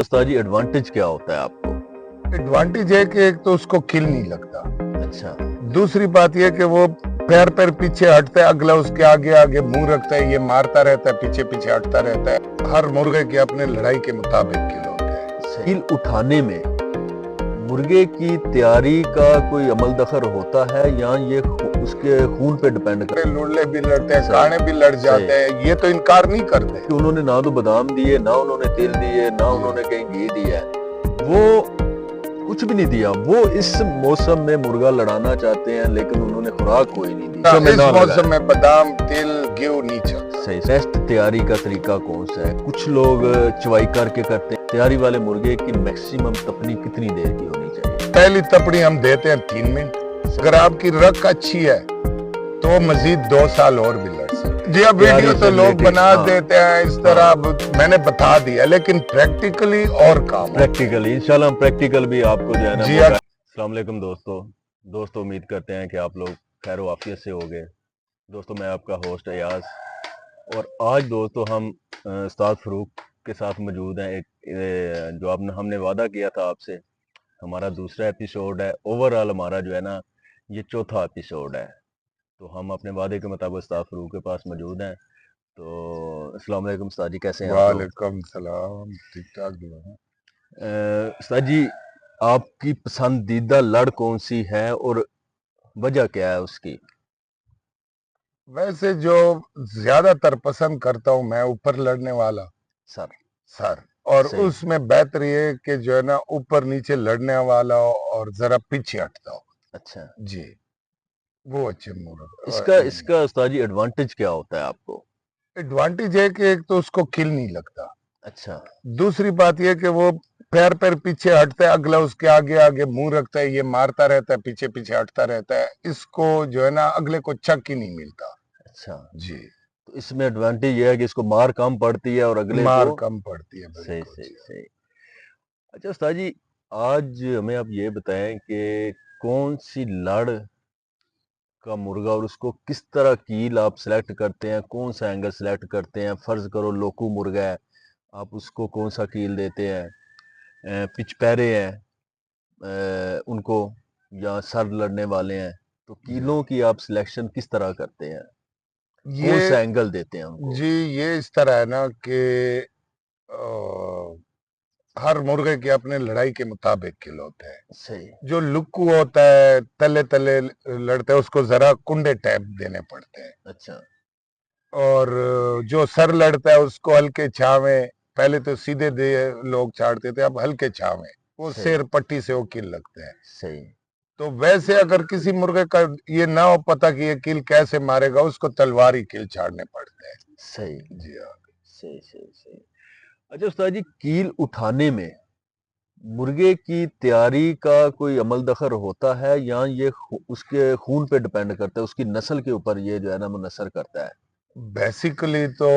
उस्ताद जी advantage क्या होता है आपको? एडवांटेज है कि एक तो उसको किल नहीं लगता। अच्छा। दूसरी बात यह कि वो पैर पैर पीछे हटता है, अगला उसके आगे आगे मुंह रखता है, ये मारता रहता है, पीछे पीछे हटता रहता है। हर मुर्गे के अपने लड़ाई के मुताबिक किल होते हैं। कील उठाने में मुर्गे की तैयारी का कोई अमल दखल होता है या ये उसके खून पे डिपेंड करता है? लुड़ले भी लड़ते हैं, काने भी लड़ जाते हैं, ये तो इनकार नहीं करते। कि उन्होंने ना तो बादाम दिए, ना उन्होंने तेल दिए, ना उन्होंने कहीं घी दिया है, वो कुछ भी नहीं दिया। वो इस मौसम में मुर्गा लड़ाना चाहते हैं लेकिन उन्होंने खुराक कोई नहीं दी। इस मौसम में बादाम तेल गेहूं नहीं चलता। सही। बेस्ट तैयारी का तरीका कौन सा है? कुछ लोग चवाई करके करते हैं। तैयारी वाले मुर्गे की मैक्सिमम तपनी कितनी देर की होनी चाहिए? पहली तपड़ी हम देते हैं 3 मिनट। अगर आपकी रख अच्छी है तो मजीद 2 साल और भी लड़ सकते। जी, अब वीडियो तो लोग बना देते हैं इस तरह, मैंने बता दिया, लेकिन प्रैक्टिकली और काम प्रैक्टिकली इंशाल्लाह हम प्रैक्टिकल भी आपको जो है ना। जी। अस्सलाम वालेकुम दोस्तों उम्मीद करते हैं कि आप लोग खैर आफियत से होंगे। दोस्तों मैं आपका होस्ट अयाज, और आज दोस्तों हम उस्ताद फरूक के साथ मौजूद हैं। एक जो हमने वादा किया था आपसे, हमारा दूसरा एपिसोड है। ओवरऑल हमारा जो है ना ये चौथा एपिसोड है। तो हम अपने वादे के मुताबिक उस्ताद फरूक के पास मौजूद हैं। तो अस्सलाम वालेकुम उस्ताद जी, कैसे हैं आप लोग? वालेकुम सलाम, ठीक ठाक दुआ। उस्ताद जी, आपकी पसंदीदा लड़ कौन सी है और वजह क्या है उसकी? वैसे जो ज्यादातर पसंद करता हूँ मैं, ऊपर लड़ने वाला सर। और सही। उसमें बेहतर ये कि जो है ना ऊपर नीचे लड़ने वाला हो और जरा पीछे हटता हो। अच्छा जी, वो अच्छे मुर्गा। इसका उस्ताद जी एडवांटेज क्या होता है आपको? एडवांटेज है कि एक तो उसको किल नहीं लगता। अच्छा। दूसरी बात यह कि वो पैर पैर पीछे हटता है, अगला उसके आगे आगे मुंह रखता है, ये मारता रहता है, पीछे पीछे हटता रहता है। इसको जो है ना अगले को चक ही नहीं मिलता। अच्छा, जी, तो इसमें एडवांटेज ये है कि इसको मार कम पड़ती है और अगले मार को। कम पड़ती है। सही बिल्कुल सही जी। सही। अच्छा उस्ताद जी, आज हमें आप ये बताएं कि कौन सी लड़ का मुर्गा और उसको किस तरह कील आप सेलेक्ट करते हैं, कौन सा एंगल सेलेक्ट करते हैं? फर्ज करो लोकू मुर्गा है, आप उसको कौन सा कील देते हैं? पिचपैरे हैं उनको, या सर लड़ने वाले हैं, तो कीलों की आप सिलेक्शन किस तरह करते हैं? कौन ये सा एंगल देते हैं उनको? जी, ये इस तरह है ना कि हर मुर्गे के अपने लड़ाई के मुताबिक किल होते हैं। सही। जो लुक्कू होता है, तले तले लड़ता है, उसको जरा कुंडे टैप देने पड़ते हैं। अच्छा। और जो सर लड़ता है उसको हल्के छावे, पहले तो सीधे दे लोग छाड़ते थे, अब हल्के छावे, वो सही शेर पट्टी से वो किल लगते हैं। सही। तो वैसे अगर किसी मुर्गे का ये ना हो पता कि ये किल कैसे मारेगा, उसको तलवार ही किल छाड़ने पड़ते हैं। सही जी हाँ। सही सही सही। अच्छा उस्ताद जी, कील उठाने में मुर्गे की तैयारी का कोई अमल दखल होता है या ये उसके खून पे डिपेंड करता है, उसकी नस्ल के ऊपर ये जो है ना मुनसर करता है? बेसिकली तो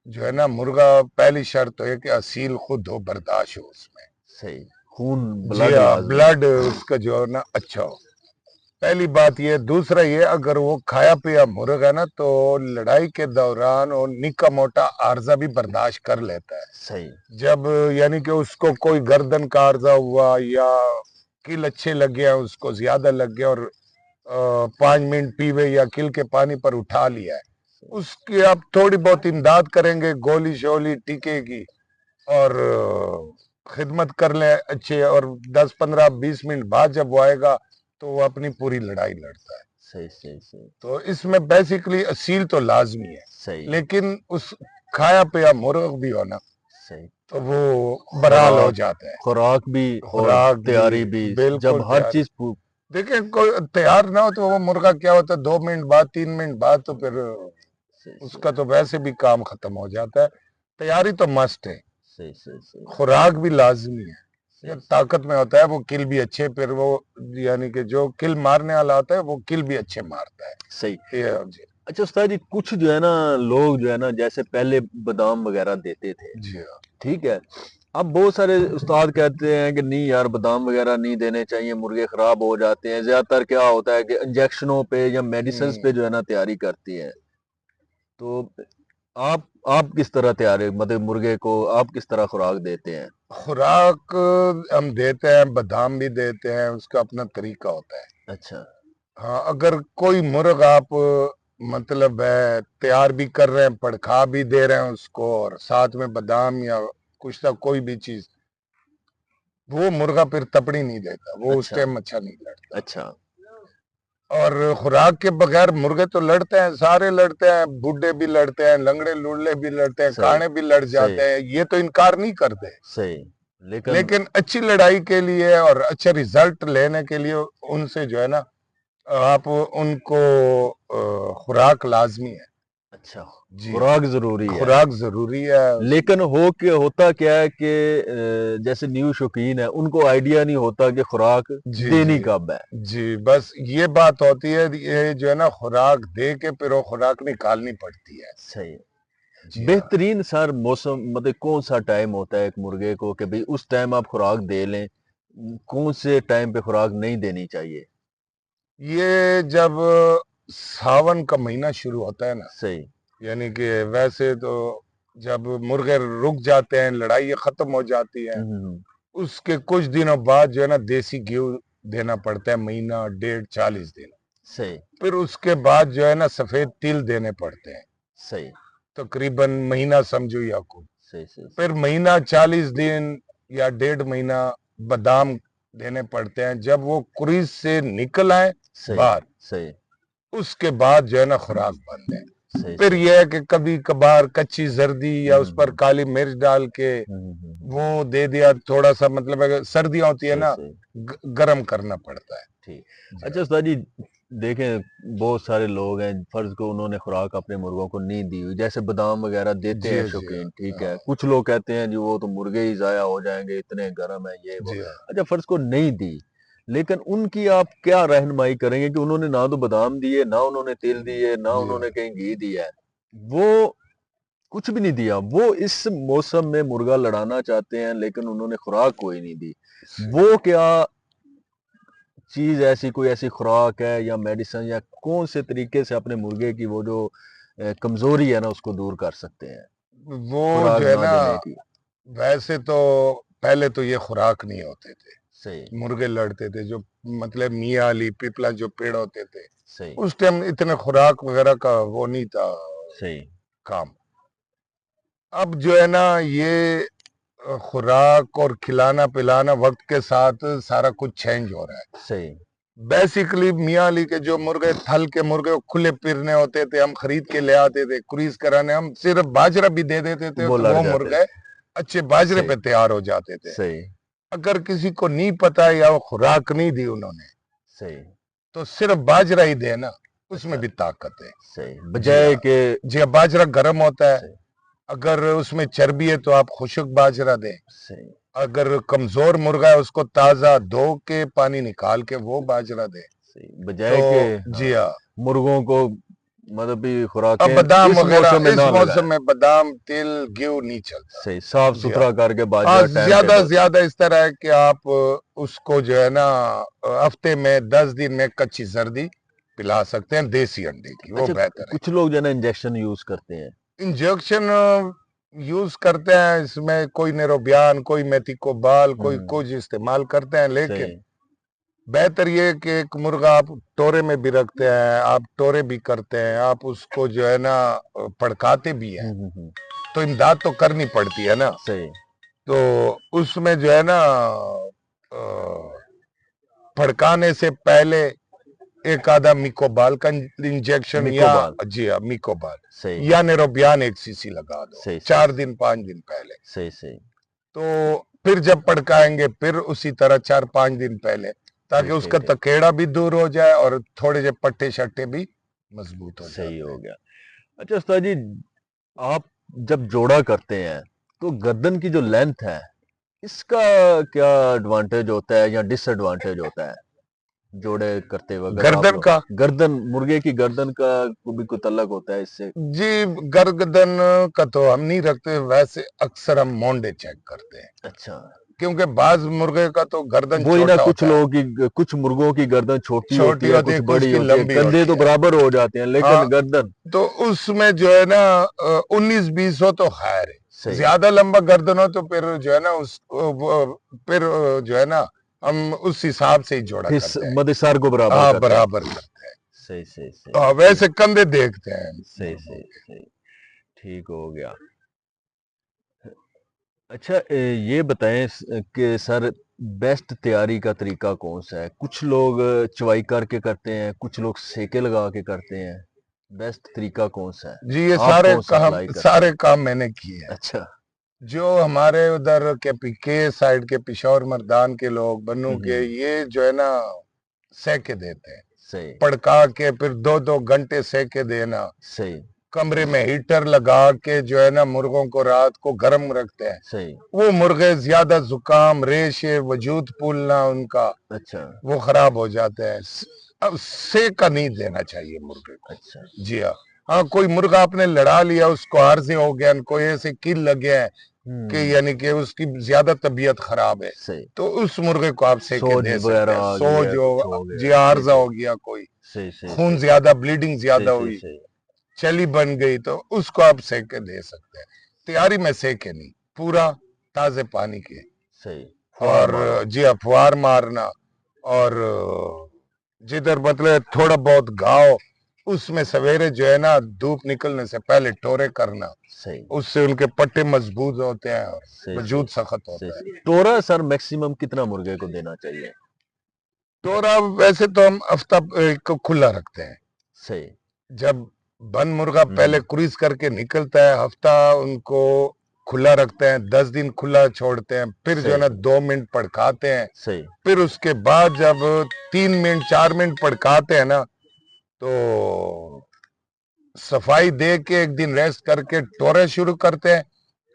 जो है ना मुर्गा, पहली शर्त तो है कि असील खुद हो, बर्दाश्त हो उसमें। सही। खून जी ब्लड हाँ, लाजमी। ब्लड उसका जो है ना अच्छा हो, पहली बात ये। दूसरा ये, अगर वो खाया पिया मुर्गा है ना तो लड़ाई के दौरान वो निक्का मोटा आर्जा भी बर्दाश्त कर लेता है। सही। जब यानी कि उसको कोई गर्दन का आर्जा हुआ या किल अच्छे लग गया, उसको ज्यादा लग गया और 5 मिनट पीवे या किल के पानी पर उठा लिया है, उसकी आप थोड़ी बहुत इमदाद करेंगे, गोली शोली टीके की, और खिदमत कर ले अच्छे, और 10 15 20 मिनट बाद जब वो आएगा तो वो अपनी पूरी लड़ाई लड़ता है। सही सही सही तो इसमें बेसिकली असील तो लाजमी है, सही लेकिन उस खाया पिया मुर्ग भी हो ना सही। तो वो बराल हो जाता है। खुराक भी और खुराक भी तैयारी भी, जब बिल्कुल हर तैयार। चीज देखिए, कोई तैयार ना हो तो वो मुर्गा क्या होता है, 2 मिनट बाद 3 मिनट बाद तो फिर सही उसका तो वैसे भी काम खत्म हो जाता है। तैयारी तो मस्ट है, सही सही सही खुराक भी लाजमी है। सही जब ताकत में होता है वो किल भी अच्छे, फिर वो यानी कि जो किल मारने वाला होता है वो किल भी अच्छे मारता है। सही। ये जी। अच्छा उस्ताद जी, कुछ जो है ना लोग जो है ना जैसे पहले बादाम वगैरह देते थे, जी हाँ। ठीक है। अब बहुत सारे उस्ताद कहते हैं कि नहीं यार, बादाम वगैरह नहीं देने चाहिए, मुर्गे खराब हो जाते हैं। ज्यादातर क्या होता है कि इंजेक्शनों पे या मेडिसिन पे जो है ना तैयारी करती है। तो آپ کس طرح تیار ہے مطلب مرغے کو آپ کس طرح خوراک دیتے ہیں؟ خوراک ہم دیتے ہیں، بادام بھی دیتے ہیں، اس کا اپنا طریقہ ہوتا ہے۔ اچھا ہاں، اگر کوئی مرغ آپ مطلب ہے تیار بھی کر رہے ہیں، پڑکھا بھی دے رہے ہیں اس کو، اور ساتھ میں بادام یا کچھ نہ کوئی بھی چیز، وہ مرغا پھر تپڑی نہیں دیتا، وہ اس اچھا ٹائم اچھا نہیں لڑتا۔ اچھا اور خوراک کے بغیر مرغے تو لڑتے ہیں، سارے لڑتے ہیں، بوڑھے بھی لڑتے ہیں، لنگڑے لوڑلے بھی لڑتے ہیں، صحیح کانے بھی لڑ صحیح جاتے ہیں، یہ تو انکار نہیں کرتے۔ صحیح لیکن لیکن اچھی لڑائی کے لیے اور اچھا ریزلٹ لینے کے لیے ان سے جو ہے نا، آپ ان کو خوراک لازمی ہے۔ اچھا جی، خوراک ضروری ہے، خوراک ضروری ہے اس میں۔ لیکن ہوتا کیا ہے کہ جیسے نیو شوقین ہے ان کو آئیڈیا نہیں ہوتا کہ خوراک جی دینی جی کب ہے۔ جی، بس یہ بات ہوتی ہے، یہ جو ہے نا خوراک دے کے پھر وہ خوراک نکالنی پڑتی ہے۔ صحیح جی ہاں۔ بہترین سر موسم مطلب کون سا ٹائم ہوتا ہے ایک مرغے کو کہ بھئی اس ٹائم آپ خوراک دے لیں، کون سے ٹائم پہ خوراک نہیں دینی چاہیے؟ یہ جب ساون کا مہینہ شروع ہوتا ہے نا، صحیح یعنی کہ ویسے تو جب مرغے رک جاتے ہیں، لڑائی ختم ہو جاتی ہے، ہوں، اس کے کچھ دنوں بعد جو ہے نا دیسی گیہوں دینا پڑتا ہے، مہینہ 40 دن۔ صحیح پھر اس کے بعد جو ہے نا سفید تل دینے پڑتے ہیں، صحیح تقریباً مہینہ سمجھو یا کو۔ صحیح صحیح پھر مہینہ 40 دن یا 1.5 مہینہ بادام دینے پڑتے ہیں، جب وہ کریز سے نکل آئے صحیح باہر، صحیح اس کے بعد جو ہے نا خوراک بند ہے۔ صحیح پھر صحیح یہ ہے کہ کبھی کبھار کچی زردی یا اس پر کالی مرچ ڈال کے وہ دے دیا تھوڑا سا، مطلب اگر سردیاں ہوتی ہے صحیح نا، صحیح گرم کرنا پڑتا ہے۔ ٹھیک جی اچھا استاد جی دیکھیں بہت سارے لوگ ہیں فرض کو انہوں نے خوراک اپنے مرغوں کو نہیں دی ہوئی جیسے بادام وغیرہ دیتے جی ہیں جی شوقین ٹھیک ہے ہاں، کچھ لوگ کہتے ہیں جی وہ تو مرغے ہی ضائع ہو جائیں گے اتنے گرم ہے یہ وہ جی ہاں۔ اچھا فرض کو نہیں دی لیکن ان کی آپ کیا رہنمائی کریں گے کہ انہوں نے نہ تو بادام دیے نہ انہوں نے تیل دیے نہ جی انہوں ہاں۔ نے کہیں گھی دیا ہے وہ کچھ بھی نہیں دیا وہ اس موسم میں مرغا لڑانا چاہتے ہیں لیکن انہوں نے خوراک کوئی نہیں دی وہ کیا چیز ایسی کوئی ایسی خوراک ہے یا میڈیسن یا کون سے طریقے سے اپنے مرغے کی وہ جو کمزوری ہے نا اس کو دور کر سکتے ہیں وہ خوراک جو ہے نہ نا، دینے کی؟ ویسے تو پہلے تو یہ خوراک نہیں ہوتے تھے، صحیح مرغے لڑتے تھے جو مطلب میاں علی پیپلا جو پیڑ ہوتے تھے، صحیح اس ٹائم اتنے خوراک وغیرہ کا وہ نہیں تھا صحیح کام۔ اب جو ہے نا یہ خوراک اور کھلانا پلانا وقت کے ساتھ سارا کچھ چینج ہو رہا ہے۔ صحیح بیسیکلی میاں علی کے جو مرغے تھل کے مرغے کھلے پھرنے ہوتے تھے، ہم خرید کے لے آتے تھے کریز کرانے، ہم صرف باجرہ بھی دے دیتے تھے تو لڑ وہ جاتے مرغے اچھے باجرے صحیح پہ تیار ہو جاتے تھے۔ صحیح اگر کسی کو نہیں پتا یا وہ خوراک نہیں دی انہوں نے صحیح تو صرف باجرہ ہی دے نا، اس میں اچھا بھی طاقت ہے۔ صحیح جی بجائے ہاں، کہ جی ہاں، باجرہ گرم ہوتا ہے، صحیح اگر اس میں چربی ہے تو آپ خشک باجرہ دیں، صحیح اگر کمزور مرغا ہے اس کو تازہ دھو کے پانی نکال کے وہ باجرہ دے صحیح تو۔ بجائے کہ جی ہاں، مرغوں کو مطلب بھی اب خوراکیں بادام اس وغیرہ موسم میں اس نہ موسم لگائیں میں بادام تل گیہوں نہیں چلتا۔ صحیح صاف جی ہاں، ستھرا کر کے ہاں، باجرہ ٹائم زیادہ ٹیبل زیادہ اس طرح ہے کہ آپ اس کو جو ہے نا ہفتے میں 10 دن میں کچی زردی پلا سکتے ہیں دیسی انڈے کی، وہ اچھا بہتر ہے۔ کچھ لوگ جو ہے نا انجیکشن یوز کرتے ہیں انجیکشن یوز کرتے ہیں، اس میں کوئی نیروبیان، کوئی میتھیکو بال، کوئی کچھ استعمال کرتے ہیں، لیکن صحیح بہتر یہ کہ ایک مرغا آپ ٹورے میں بھی رکھتے ہیں، آپ ٹورے بھی کرتے ہیں، آپ اس کو جو ہے نا پڑکاتے بھی ہیں تو امداد تو کرنی پڑتی ہے نا، صحیح تو اس میں جو ہے نا پھڑکانے سے پہلے ایک آدھا میکوبال کا انجیکشن یا میکوبال جی ہاں میکوبال صحیح یا نیروبیان 1 cc لگا دو صحیح 4 دن 5 دن پہلے، صحیح صحیح تو پھر جب پڑکائیں گے پھر اسی طرح 4 5 دن پہلے، تاکہ ٹھیک اس کا ٹھیک ٹھیک تکیڑا بھی دور ہو جائے اور تھوڑے سے پٹے شٹے بھی مضبوط ہو صحیح جاتے ہیں۔ ہو گیا اچھا استاد جی آپ جب جوڑا کرتے ہیں تو گردن کی جو لینتھ ہے اس کا کیا ایڈوانٹیج ہوتا ہے یا ڈس ایڈوانٹیج ہوتا ہے جوڑے کرتے ہوئے اگر آپ گردن کا، گردن مرغے کی گردن کا کو بھی کوئی تعلق ہوتا ہے اس سے جی گردن کا تو ہم نہیں رکھتے، ویسے اکثر ہم مونڈے چیک کرتے ہیں اچھا क्योंकि बाज मुर्गे का तो गर्दन वही ना, छोटा कुछ होता है, लोगों की, कुछ मुर्गों की गर्दन छोटी होती छोटी है, होती कुछ है, कुछ बड़ी की होती है, लंबी कंधे होती तो है। बराबर हो जाते हैं हाँ, लेकिन गर्दन। तो उसमें जो है ना 19-20 हो तो खैर है, सही। ज्यादा लंबा गर्दन हो तो फिर जो है ना फिर जो है ना हम उस हिसाब से ही जोड़ा फिर करते हैं। मदसार को बराबर हाँ, करते हैं। बराबर करते हैं। सही सही सही हाँ, ठीक। वैसे कंधे देखते हैं सही मुर्गों सही के। सही ठीक हो गया। अच्छा ये बताएं कि सर बेस्ट तैयारी का तरीका कौन सा है? कुछ लोग चवाई करके करते हैं, कुछ लोग सेके लगा के करते हैं। बेस्ट तरीका कौन सा है? जी, ये आप सारे कौन सा काम अप्लाई करते सारे हैं? काम मैंने किए हैं। अच्छा। जो हमारे उधर के पीके साइड के पिशौर मर्दान के लोग बन्नू के, हम्म। ये जो है ना सेके देते हैं, सही पड़का के फिर 2-2 घंटे सेके देना, सही कमरे में हीटर लगा के जो है ना मुर्गों को रात को गर्म रखते हैं। सही। वो मुर्गे ज्यादा जुकाम, रेशे, वजूद फूलना उनका, अच्छा वो खराब हो जाते हैं। अब सेका नहीं देना चाहिए मुर्गे को। अच्छा। जी हाँ। हाँ, कोई मुर्गा आपने लड़ा लिया, उसको आर्जे हो गया, कोई ऐसे किल लग गया है कि यानी कि उसकी ज्यादा तबीयत खराब है, सही। तो उस मुर्गे को आप सेके सोज दे सकते वगैरह हैं। आ गई सोज है, कुछ हो हो जी, गया। सही आर्जा सही हो गया, कोई सही सही खून सही ज्यादा, ब्लीडिंग सही ज्यादा सही हुई, सही चली बन गई, तो उसको आप सेके दे सकते हैं। तैयारी में सेके नहीं, पूरा ताजे पानी के। सही। फुहार और मारो। जी अफवार मारना, और जिधर मतलब थोड़ा बहुत घाव, उसमें सवेरे जो है ना धूप निकलने से पहले टोरे करना, सही उससे उनके पट्टे मजबूत होते हैं और सही वजूद सही सख्त सही होता है। सही। टोरा सर मैक्सिमम कितना मुर्गे को देना चाहिए? टोरा वैसे तो हम हफ्ता को खुला रखते हैं। सही। जब बन मुर्गा पहले क्रूज करके निकलता है, हफ्ता उनको खुला रखते हैं, 10 दिन खुला छोड़ते हैं, फिर जो है ना सही 2 मिनट पड़काते हैं। सही फिर उसके बाद जब 3 मिनट 4 मिनट पड़काते हैं ना, तो सफाई दे के एक दिन रेस्ट करके टोरे शुरू करते हैं।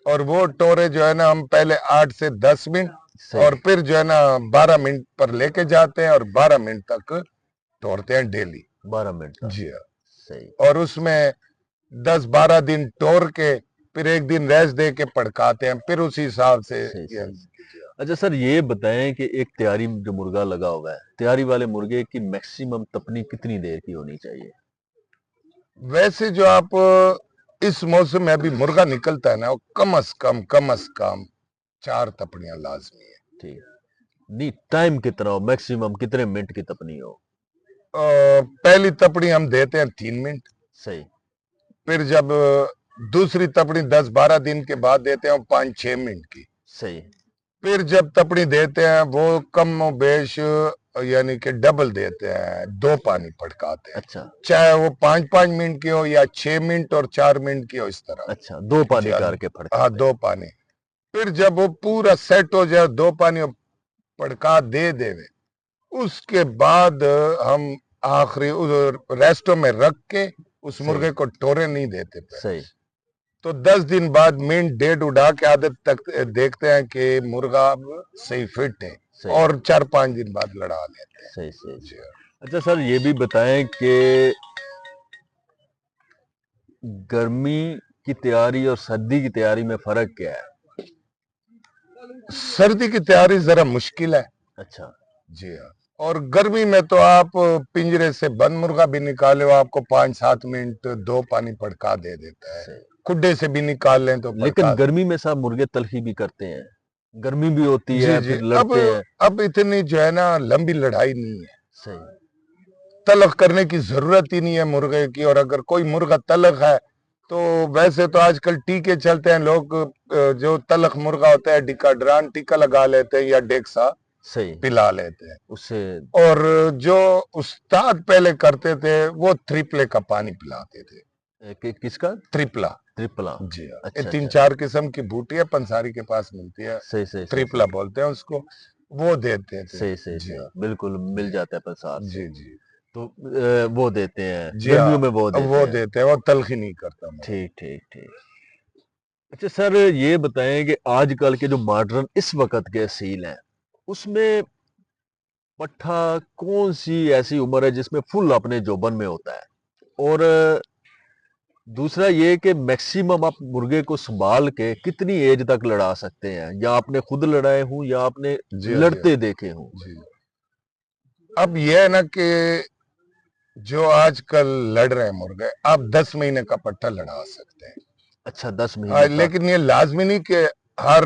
और वो टोरे जो है ना हम पहले 8 से 10 मिनट, सही। और फिर जो है ना 12 मिनट पर लेके जाते हैं और 12 मिनट तक तोड़ते हैं डेली। 12 मिनट तक। जी हाँ। सही और उसमें 10-12 दिन तोड़ के फिर एक दिन रेस्ट दे के पड़काते हैं, फिर उसी हिसाब से सही ये। सही। अच्छा सर ये बताएं कि एक तैयारी जो मुर्गा लगा हुआ है, तैयारी वाले मुर्गे की मैक्सिमम तपनी कितनी देर की होनी चाहिए? वैसे जो आप इस मौसम में अभी मुर्गा निकलता है ना, वो कम अज कम 4 तपड़ियां लाजमी है। ठीक। नहीं, टाइम कितना हो, मैक्सिमम कितने मिनट की तपनी हो? पहली तपड़ी हम देते हैं 3 मिनट। सही फिर जब दूसरी तपड़ी 10-12 दिन के बाद देते हैं 5-6 मिनट की। सही। फिर जब तपड़ी देते हैं वो कम बेश यानी कि डबल देते हैं, 2 पानी पड़काते हैं, अच्छा चाहे वो 5-5 मिनट की हो या 6 मिनट और 4 मिनट की हो, इस तरह। अच्छा, 2 जी पानी हाँ। करके हाँ, फड़काते हैं। 2 पानी। फिर जब वो पूरा सेट हो जाए, 2 पानी पड़का दे देवे, उसके बाद हम आखिरी रेस्टो में रख के उस सही मुर्गे को टोरे नहीं देते पे। सही तो 10 दिन बाद मिनट डेट उड़ा के आदत तक देखते हैं कि मुर्गा अब सही फिट है, सही और 4-5 दिन बाद लड़ा लेते हैं। सही सही जी सही। हाँ। अच्छा सर ये भी बताएं कि गर्मी की तैयारी और सर्दी की तैयारी में फर्क क्या है? सर्दी की तैयारी जरा मुश्किल है। अच्छा। जी हाँ। और गर्मी में तो आप पिंजरे से बंद मुर्गा भी निकाले हो, आपको 5-7 मिनट 2 पानी पड़का दे देता है। सही। खुड्डे से भी निकाल लें तो लेकिन पड़का। गर्मी में साहब मुर्गे तलखी भी करते हैं, गर्मी भी होती जी है, जी। फिर अब लड़ते हैं। अब इतनी जो है ना लंबी लड़ाई नहीं है, सही तलख करने की जरूरत ही नहीं है मुर्गे की। और अगर कोई मुर्गा तलख है तो वैसे तो आजकल टीके चलते हैं, लोग जो तलख मुर्गा होता है डिकाड्रान टीका लगा लेते हैं या डेक्सा सही। पिला लेते हैं। उससे और जो उस्ताद पहले करते थे वो त्रिपले का पानी पिलाते थे। किसका? त्रिपला। त्रिपला। जी हाँ। ये अच्छा तीन अच्छा। चार किस्म की बूटी है, पंसारी के पास मिलती है, सही सही सही त्रिपला सही बोलते हैं उसको, वो देते थे। सही सही जी सही हाँ। बिल्कुल मिल जाता है प्रसाद से। जी जी। तो वो देते हैं जी हाँ, गर्मियों में, वो अब देते वो हैं। देते हैं, वो तलखी नहीं करता मुर्गा। ठीक ठीक ठीक। अच्छा सर ये बताएं कि आजकल के जो मॉडर्न इस वक्त के सील हैं, उसमें पट्ठा कौन सी ऐसी उम्र है जिसमें फुल अपने जोबन में होता है, और दूसरा ये कि मैक्सिमम आप मुर्गे को संभाल के कितनी एज तक लड़ा सकते हैं, या आपने खुद लड़ाए हूं या आपने जी हाँ, लड़ते देखे हों? जी। अब ये है ना कि जो आजकल लड़ रहे हैं मुर्गे, आप 10 महीने का पट्टा लड़ा सकते हैं। अच्छा, 10 महीने तक। लेकिन ये लाजमी नहीं कि हर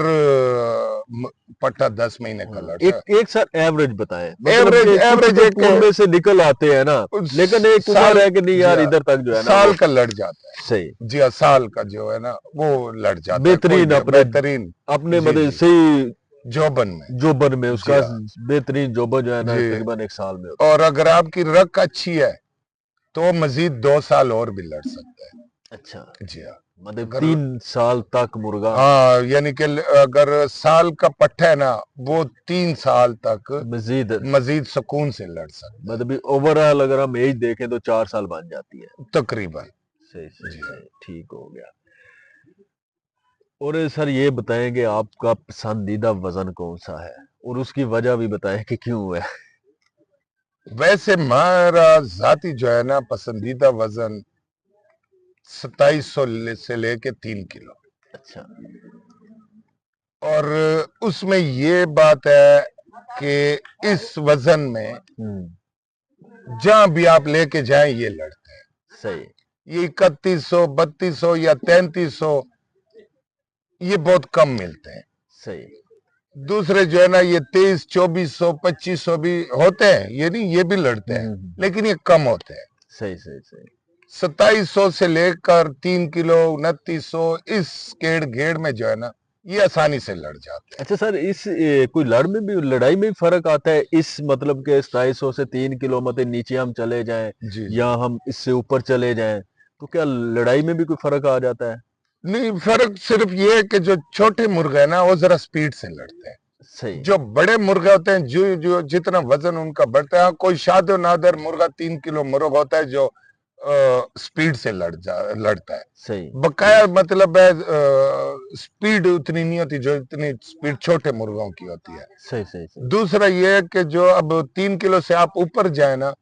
पट्टा 10 महीने का लड़ रहा एक एक सर एवरेज बताएं, है। मतलब एवरेज कि कुछ एवरेज तो एक पूल में से निकल आते हैं ना, लेकिन एक साल उम्र है कि नहीं जी यार हाँ, इधर तक जो है ना साल वो का लड़ जाता है। सही जी हाँ, साल का जो है ना वो लड़ जाता है। कोई बेहतरीन भी अपने बेहतरीन अपने जी मतलब जी सही जोबन में जोबन में जी उसका हाँ बेहतरीन जोबन जो है ना जी। तकरीबन 1 साल में होता और अगर आपकी रक अच्छी है तो मजीद 2 साल और भी लड़ सकता है। है। अच्छा, जी हाँ मतलब अगर 3 साल तक मुर्गा हाँ यानी कि अगर साल का पट्टा है ना वो 3 साल तक मजीद, मजीद सुकून से लड़ सकता है मतलब ओवरऑल अगर हम एज देखें तो 4 साल बन जाती है। तकरीबन। सही सही जी हाँ। सही, ठीक हो गया। और सर ये बताएं कि आपका पसंदीदा वजन कौन सा है, और उसकी वजह भी बताएं कि क्यों है। वैसे हमारा जाती जो है ना पसंदीदा वजन 2700 से लेके 3 किलो। अच्छा, और उसमें ये बात है कि इस वजन में जहां भी आप लेके जाएं ये लड़ते हैं। सही ये 3100 3200 या 3300 ये बहुत कम मिलते हैं। सही। दूसरे जो है ना ये 23 2400 2500 भी होते हैं, ये नहीं ये भी लड़ते हैं लेकिन ये कम होते हैं। सही सही सही। 2700 से लेकर 3 किलो 2900 इस केड़ घेड़ में जो है ना ये आसानी से लड़ जाते हैं। अच्छा सर, इस कोई लड़ाई में भी फर्क आता है, इस मतलब के 2700 से 3 किलो मतलब नीचे हम चले जाएं जी या हम इससे ऊपर चले जाएं, तो क्या लड़ाई में भी कोई फर्क आ जाता है? नहीं, फर्क सिर्फ ये है कि जो छोटे मुर्गे हैं ना वो जरा स्पीड से लड़ते हैं। सही। जो बड़े मुर्गे होते हैं जो जो जितना वजन उनका बढ़ता है, कोई शादो नादर मुर्गा 3 किलो मुर्गा होता है जो स्पीड से लड़ता है। सही बकाया मतलब है स्पीड उतनी नहीं होती जो इतनी स्पीड छोटे मुर्गों की होती है। सही सही सही दूसरा ये है कि जो अब 3 किलो से आप ऊपर जाए ना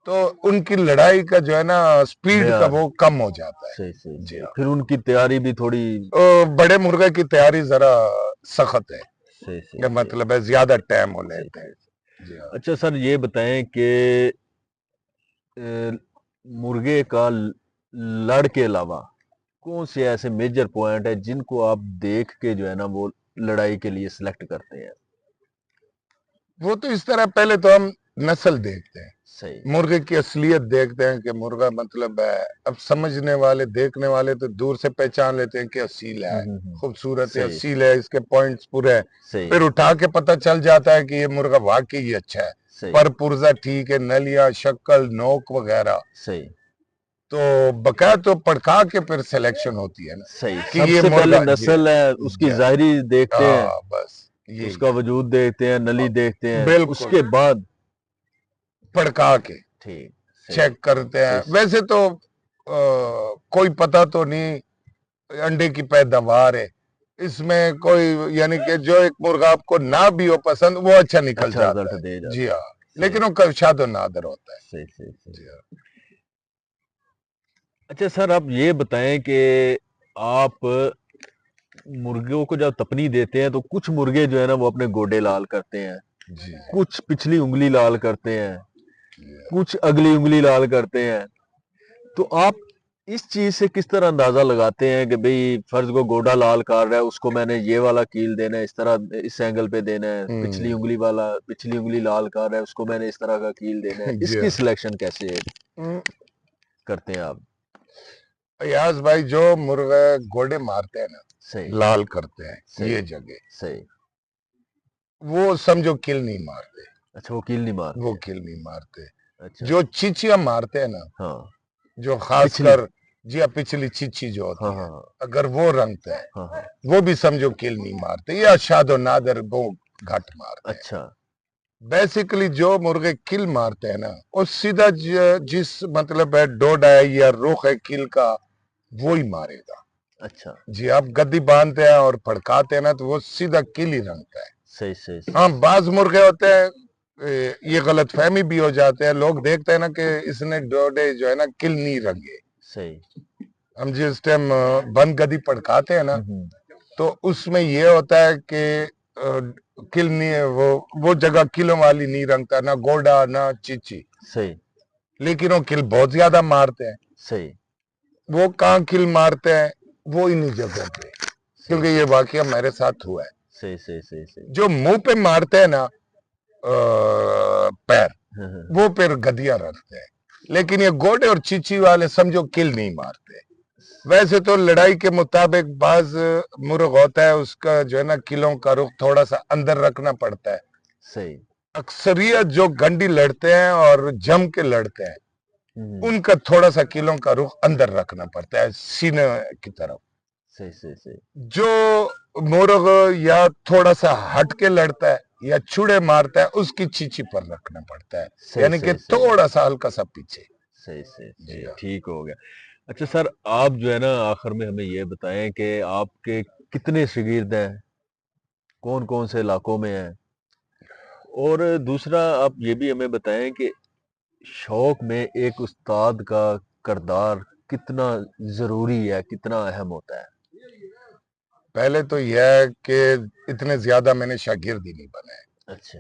तो उनकी लड़ाई का जो है ना स्पीड का यार, वो कम हो जाता है। सही सही जी सही, हाँ। फिर उनकी तैयारी भी थोड़ी बड़े मुर्गे की तैयारी जरा सख्त है, सही सही या सही मतलब है ज्यादा टाइम हो सही लेते हैं। सही। जी हाँ। अच्छा सर, ये बताएं कि अ, मुर्गे का लड़ के अलावा कौन से ऐसे मेजर पॉइंट है जिनको आप देख के जो है ना वो लड़ाई के लिए सिलेक्ट करते हैं? वो तो इस तरह पहले तो हम नस्ल देखते हैं, सही। मुर्गे की असलियत देखते हैं कि मुर्गा मतलब है। अब समझने वाले देखने वाले तो दूर से पहचान लेते हैं कि असील है, खूबसूरत है, सही असील है, इसके पॉइंट्स पूरे हैं। सही फिर उठा के पता चल जाता है कि ये मुर्गा वाकई ही अच्छा है, सही पर पुर्जा ठीक है, नलिया शक्ल नोक वगैरह। सही तो बकाया तो पड़का के फिर सिलेक्शन होती है ना सही। कि ये सबसे पहले मुर्गा जी नस्ल है, उसकी जी जाहिरी देखते हैं, हाँ बस यही उसका वजूद देखते हैं, नली देखते हैं, बिल्कुल उसके बाद पड़का के ठीक सही चेक करते हैं। सही। वैसे तो कोई पता तो नहीं अंडे की पैदावार है इसमें कोई, यानी कि जो एक मुर्गा आपको ना भी हो पसंद वो अच्छा निकल अच्छा जाता रिजल्ट है। दे जी जाता है। हाँ, सही लेकिन वो शादो नादर होता है। सही सही सही। जी हाँ। अच्छा सर, आप ये बताएं कि आप मुर्गियों को जब तपनी देते हैं तो कुछ मुर्गे जो है ना वो अपने गोडे लाल करते हैं, जी कुछ पिछली उंगली लाल करते हैं, जी कुछ अगली उंगली लाल करते हैं। तो आप इस चीज से किस तरह अंदाजा लगाते हैं कि भाई फर्ज को गोडा लाल कर रहा है, उसको मैंने ये वाला कील देना है, इस तरह इस एंगल पे देना है, पिछली उंगली वाला पिछली उंगली लाल कर रहा है, उसको मैंने इस तरह का कील देना है, जी इसकी हाँ। सिलेक्शन कैसे करते हैं आप? यास भाई जो मुर्गा घोड़े मारते हैं ना सही लाल करते हैं सही ये जगह, सही। वो समझो किल नहीं मारते, अच्छा, वो कील नहीं वो मारते? किल नहीं मारते। अच्छा। जो चीचियां मारते हैं ना, हाँ, जो पिछली। खासकर जी हाँ पिछली चीची जो हाँ होती है, हाँ अगर वो रंगते हैं हाँ हाँ। वो भी समझो किल नहीं मारते, या शादो नादर वो घट मारते हैं। अच्छा बेसिकली जो मुर्गे किल मारते हैं ना वो सीधा जिस मतलब है डोडा है या रुख है किल का वो ही मारेगा। अच्छा। जी आप गद्दी बांधते हैं और फड़काते हैं ना तो वो सीधा किल ही रंगता है। सही सही सही हाँ बाज मुर्गे होते हैं ये गलत फहमी भी हो जाते हैं, लोग देखते हैं ना कि इसने डोडे जो है ना किल नहीं रंगे। सही। हम जिस टाइम बंद गदी पड़काते हैं ना, तो उसमें ये होता है कि किल नहीं है, वो जगह किलों वाली नहीं रंगता, ना गोडा ना चीची, सही लेकिन वो किल बहुत ज्यादा मारते हैं। सही वो कहाँ किल मारते हैं, वो इन्हीं जगहों पे, सही क्योंकि ये वाकया मेरे साथ हुआ है। सही सही सही सही जो मुंह पे मारते हैं ना पैर, हाँ, वो फिर गदिया रखते हैं, लेकिन ये गोडे और चीची वाले समझो किल नहीं मारते। वैसे तो लड़ाई के मुताबिक बाज मुर्ग होता है, उसका जो है ना किलों का रुख थोड़ा सा अंदर रखना पड़ता है। सही अक्सरियत जो गंडी लड़ते हैं और जम के लड़ते हैं, उनका थोड़ा सा किलों का रुख अंदर रखना पड़ता है, सीने की तरफ। सही सही सही जो मुर्ग या थोड़ा सा हट के लड़ता है या छुड़े मारता है, उसकी चीची पर रखना पड़ता है, सही यानी कि सही सही थोड़ा सा हल्का सा पीछे। सही सही जी सही हाँ। ठीक हो गया। अच्छा सर, आप जो है ना आखिर में हमें ये बताएं कि आपके कितने शागिर्द हैं, कौन कौन से इलाकों में हैं, और दूसरा आप ये भी हमें बताएं कि शौक में एक उस्ताद का किरदार कितना ज़रूरी है, कितना अहम होता है? पहले तो यह है कि इतने ज्यादा मैंने शागिर्द ही नहीं बनाए, अच्छा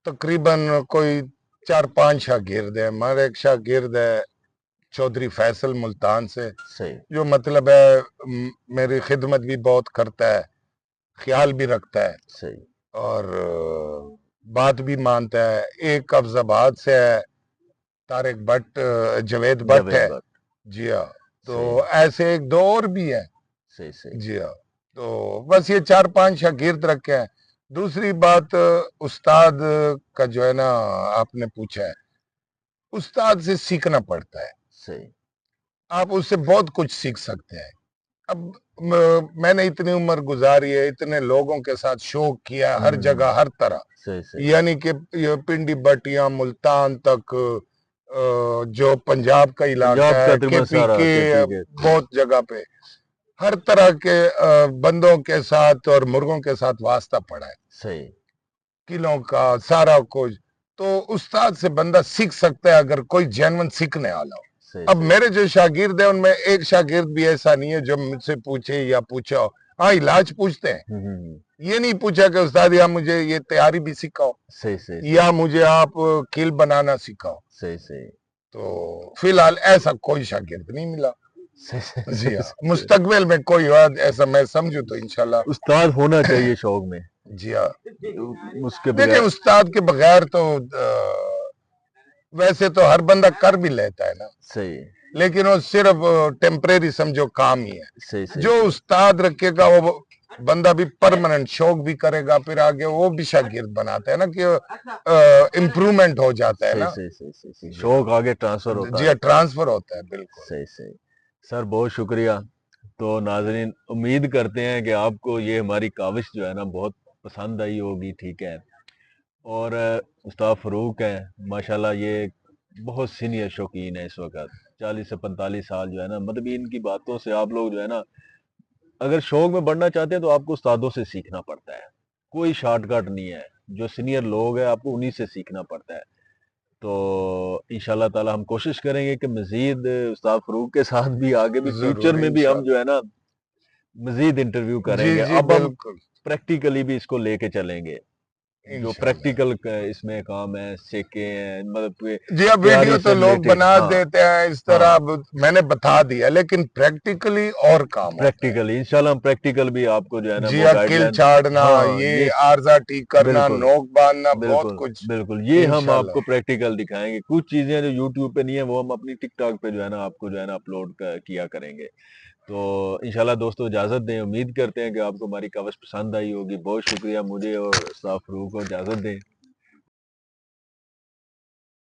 तकरीबन कोई 4-5 शागिर्द है। हमारा एक शागिर्द है चौधरी फैसल मुल्तान से, सही जो मतलब है मेरी खिदमत भी बहुत करता है, ख्याल भी रखता है सही और बात भी मानता है। एक अफजाबाद से है तारिक भट्ट, जवेद भट्ट जावेद है। भट्ट जी हाँ। सही तो ऐसे एक दो और भी है। सही सही जी हाँ। तो बस ये 4-5 शागिर्द रखे हैं। दूसरी बात, उस्ताद का जो है ना, आपने पूछा है, उस्ताद से सीखना पड़ता है। सही आप उससे बहुत कुछ सीख सकते हैं। अब मैंने इतनी उम्र गुजारी है, इतने लोगों के साथ शो किया, हर जगह हर तरह, सही सही यानी कि ये पिंडी बटिया मुल्तान तक, जो पंजाब का पंजाब इलाका का है, तकरीबन केपी सारा के केपी के बहुत जगह पे हर तरह के बंदों के साथ और मुर्गों के साथ वास्ता पड़ा है, सही किलों का सारा कुछ। तो उस्ताद से बंदा सीख सकता है अगर कोई जेन्युइन सीखने वाला हो। सही अब सही मेरे जो शागिर्द है उनमें एक शागिर्द भी ऐसा नहीं है जो मुझसे पूछे या पूछा हो। हाँ, इलाज पूछते हैं, ये नहीं पूछा कि उस्ताद या मुझे ये तैयारी भी सिखाओ सही सही सही या मुझे आप खील बनाना सिखाओ। सही सही तो फिलहाल ऐसा कोई शागिर्द नहीं मिला। सही सही जी सही हाँ, सही। मुस्तकबिल में कोई बात ऐसा मैं समझू तो इंशाल्लाह। उस्ताद होना चाहिए शौक में, जी हाँ। उसके देखिए, बगैर उस्ताद के बगैर तो वैसे तो हर बंदा कर भी लेता है ना, सही लेकिन वो सिर्फ टेम्परेरी समझो काम ही है। सही सही जो सही उस्ताद रखेगा वो बंदा भी परमानेंट शौक भी करेगा, फिर आगे वो भी शागिर्द बनाते हैं ना कि इम्प्रूवमेंट हो जाता है सही ना। सही सही सही सही जी हाँ। शौक आगे ट्रांसफर होता जी हाँ, रहता है। ट्रांसफर होता है, बिल्कुल। सही सही सर, बहुत शुक्रिया। तो नाजरीन, उम्मीद करते हैं कि आपको ये हमारी काविश जो है ना बहुत पसंद आई होगी, ठीक है। और उस्ताद फ़ारूक हैं माशाल्लाह, ये बहुत सीनियर शौकीन है इस वक्त, 40 से 45 साल जो है ना, मतलब इनकी बातों से आप लोग जो है ना, अगर शौक में बढ़ना चाहते हैं तो आपको उस्तादों से सीखना पड़ता है, कोई शॉर्टकट नहीं है। जो सीनियर लोग हैं आपको उन्हीं से सीखना पड़ता है। तो इंशाल्लाह ताला हम कोशिश करेंगे कि मज़ीद उस्ताद फ़ारूक के साथ भी आगे भी फ्यूचर जरूर, में भी हम जो इंशाल्लाह। है ना मज़ीद इंटरव्यू जी करेंगे। जी, अब हम बिल्कुल, प्रैक्टिकली भी इसको लेके चलेंगे। जो इंशाल्लाह। प्रैक्टिकल इसमें काम है, सेके हैं, मतलब कि जी, अब वीडियो तैयारी तो से लोग रिलेटेड, बना हाँ देते हैं इस तरह, हाँ, अब मैंने बता दिया, लेकिन प्रैक्टिकली और काम होता है। प्रैक्टिकली इंशाल्लाह हम प्रैक्टिकल भी आपको जो है ना जी वो हाँ, किल गाइडलाइन, छाड़ना, हाँ ये ये आरजा ठीक करना, बिल्कुल नोक बांधना, बहुत बिल्कुल कुछ। बिल्कुल ये हम आपको इंशाल्लाह। प्रैक्टिकल दिखाएंगे। कुछ चीजें जो यूट्यूब पे नहीं है वो हम अपनी टिकटॉक पे जो है ना आपको जो है ना अपलोड किया करेंगे। तो इंशाल्लाह दोस्तों, इजाजत दें। उम्मीद करते हैं कि आपको हमारी कवच पसंद आई होगी। बहुत शुक्रिया, मुझे और उस्ताद फ़ारूक को इजाजत दें।